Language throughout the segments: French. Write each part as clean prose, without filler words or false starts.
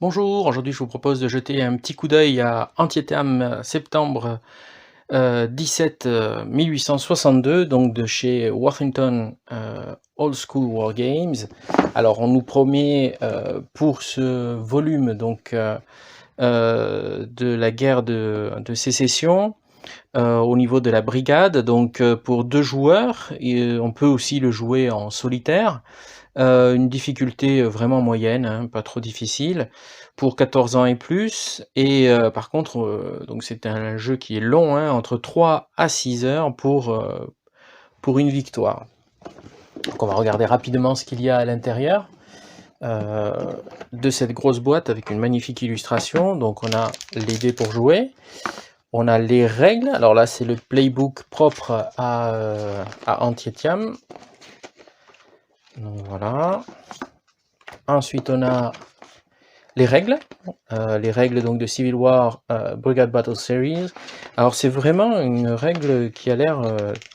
Bonjour, aujourd'hui je vous propose de jeter un petit coup d'œil à Antietam, septembre 17 1862, donc de chez Worthington Old School War Games. Alors on nous promet pour ce volume donc de la guerre de sécession au niveau de la brigade, donc pour 2 joueurs, et on peut aussi le jouer en solitaire. Une difficulté vraiment moyenne, hein, pas trop difficile, pour 14 ans et plus. Et par contre, donc c'est un jeu qui est long, hein, entre 3 à 6 heures pour une victoire. Donc on va regarder rapidement ce qu'il y a à l'intérieur de cette grosse boîte avec une magnifique illustration. Donc on a les dés pour jouer, on a les règles. Alors là c'est le playbook propre à Antietam. Donc voilà. Ensuite on a les règles donc de Civil War Brigade Battle Series. Alors c'est vraiment une règle qui a l'air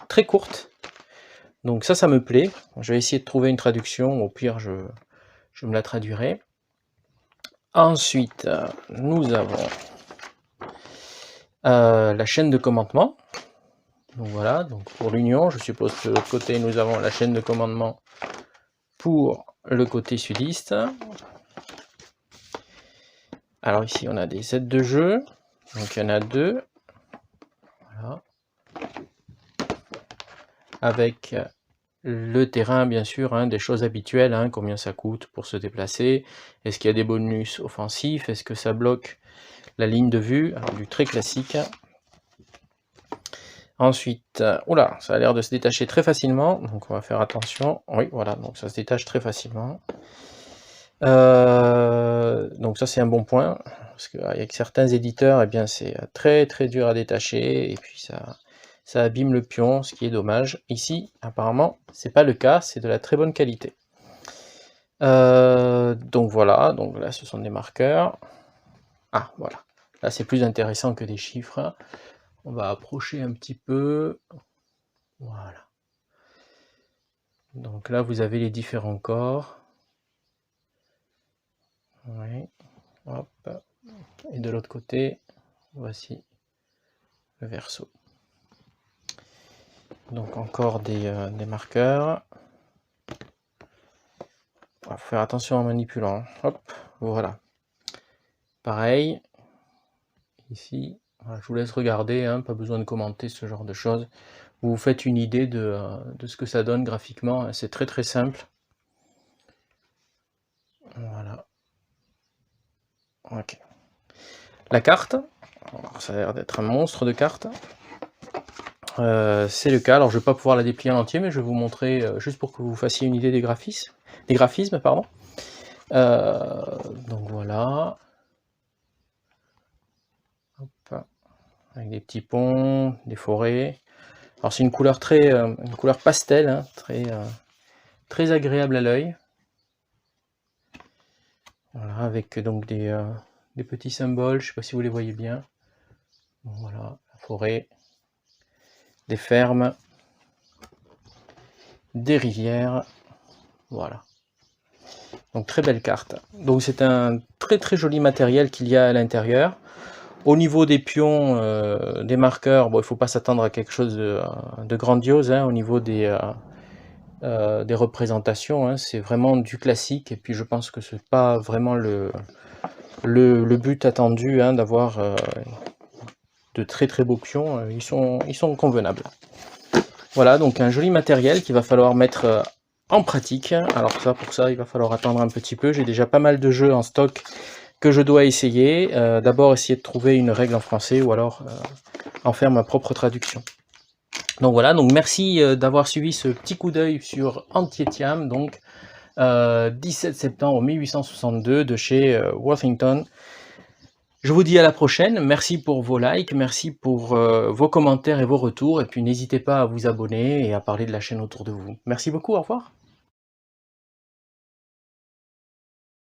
très courte, donc ça me plaît. Je vais essayer de trouver une traduction, au pire je me la traduirai. Ensuite nous avons la chaîne de commandement. Donc voilà, donc pour l'Union, je suppose que de l'autre côté nous avons la chaîne de commandement pour le côté sudiste. Alors ici on a des sets de jeu, donc il y en a 2, voilà, avec le terrain bien sûr, hein, des choses habituelles, hein, combien ça coûte pour se déplacer, est-ce qu'il y a des bonus offensifs, est-ce que ça bloque la ligne de vue, alors du très classique. Ensuite, oula, ça a l'air de se détacher très facilement, donc on va faire attention. Oui, voilà, donc ça se détache très facilement. Donc ça c'est un bon point, parce qu'avec certains éditeurs, eh bien c'est très dur à détacher, et puis ça abîme le pion, ce qui est dommage. Ici, apparemment, c'est pas le cas, c'est de la très bonne qualité. Donc voilà, donc là ce sont des marqueurs. Ah voilà, là c'est plus intéressant que des chiffres. On va approcher un petit peu. Voilà. Donc là vous avez les différents corps. Oui. Hop. Et de l'autre côté, voici le verso. Donc encore des marqueurs. Il faut faire attention en manipulant. Hop, voilà. Pareil, ici, voilà, je vous laisse regarder, hein, pas besoin de commenter ce genre de choses. Vous vous faites une idée de ce que ça donne graphiquement, hein, c'est très simple. Voilà. Ok. La carte, alors, ça a l'air d'être un monstre de carte. C'est le cas, alors je ne vais pas pouvoir la déplier en entier, mais je vais vous montrer juste pour que vous fassiez une idée des graphismes, pardon. Donc voilà. Hop. Avec des petits ponts, des forêts. Alors c'est une couleur une couleur pastel, hein, très agréable à l'œil. Voilà, avec donc des petits symboles, je ne sais pas si vous les voyez bien. Bon, voilà, la forêt, des fermes, des rivières, voilà. Donc très belle carte. Donc c'est un très joli matériel qu'il y a à l'intérieur. Au niveau des pions, des marqueurs, bon, il ne faut pas s'attendre à quelque chose de grandiose, hein, au niveau des représentations, hein, c'est vraiment du classique, et puis je pense que c'est pas vraiment le but attendu, hein, d'avoir de très beaux pions, ils sont convenables. Voilà, donc un joli matériel qu'il va falloir mettre en pratique. Alors pour ça, il va falloir attendre un petit peu. J'ai déjà pas mal de jeux en stock que je dois essayer. D'abord essayer de trouver une règle en français, ou alors en faire ma propre traduction. Donc voilà, donc merci d'avoir suivi ce petit coup d'œil sur Antietam, donc 17 septembre 1862 de chez Worthington. Je vous dis à la prochaine, merci pour vos likes, merci pour vos commentaires et vos retours, et puis n'hésitez pas à vous abonner et à parler de la chaîne autour de vous. Merci beaucoup, au revoir.